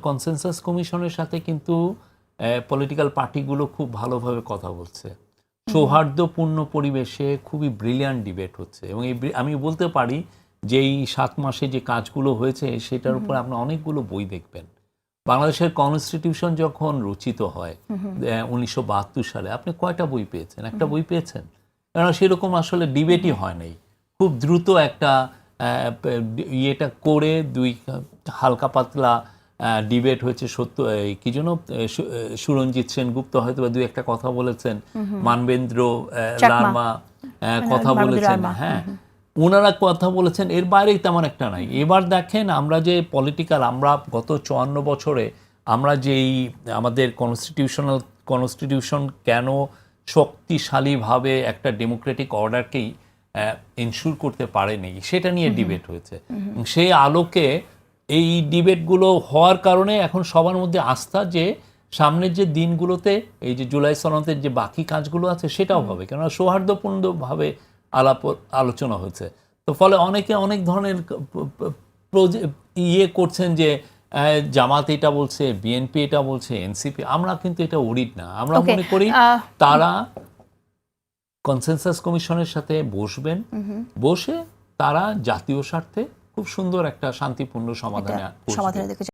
Consensus কমিশনের সাথে কিন্তু পলিটিক্যাল পার্টিগুলো খুব ভালোভাবে কথা বলছে, সৌহার্দ্যপূর্ণ পরিবেশে খুবই ব্রিলিয়ান্ট ডিবেট হচ্ছে। এবং আমি বলতে পারি যে এই 7 মাসে যে কাজগুলো হয়েছে সেটার উপর আপনি অনেকগুলো বই দেখবেন। বাংলাদেশের কনস্টিটিউশন যখন রচিত হয় 1972 সালে, আপনি কয়টা বই পেয়েছেন? একটা বই পেয়েছেন? কারণ সেরকম আসলে ডিবেটই হয় নাই। খুব দ্রুত একটা ইয়েটা করে হালকা পাতলা ডিবেট হয়েছে। কি যেন সুরঞ্জিত সেনগুপ্ত হয়তো বা 2-1টা কথা বলেছেন, মানবেন্দ্র লারমা কথা বলেছেন, হ্যাঁ ওনারা কথা বলেছেন, এর বাইরেই তেমন একটা নাই। এবার দেখেন আমরা যে পলিটিক্যাল, আমরা গত 54 বছরে আমরা যেই আমাদের কনস্টিটিউশন কেন শক্তিশালীভাবে একটা ডেমোক্রেটিক অর্ডারকেই এনশিওর করতে পারেনি সেটা নিয়ে ডিবেট হয়েছে। সেই আলোকে এই ডিবেটগুলো হওয়ার কারণে এখন সবার মধ্যে আস্থা যে সামনের যে দিনগুলোতে এই যে জুলাই সনদের যে বাকি কাজগুলো আছে সেটাও হবে, কেননা সৌহার্দ্যপূর্ণভাবে আলোচনা হয়েছে। তো ফলে অনেকে অনেক ধরনের ইয়ে করছেন যে জামাত এটা বলছে, বিএনপি এটা বলছে, এনসিপি। আমরা কিন্তু এটা উড়িদ না। আমরা মনে করি তারা কনসেনসাস কমিশনের সাথে বসবেন, বসে তারা জাতীয় স্বার্থে খুব সুন্দর একটা শান্তিপূর্ণ সমাধানে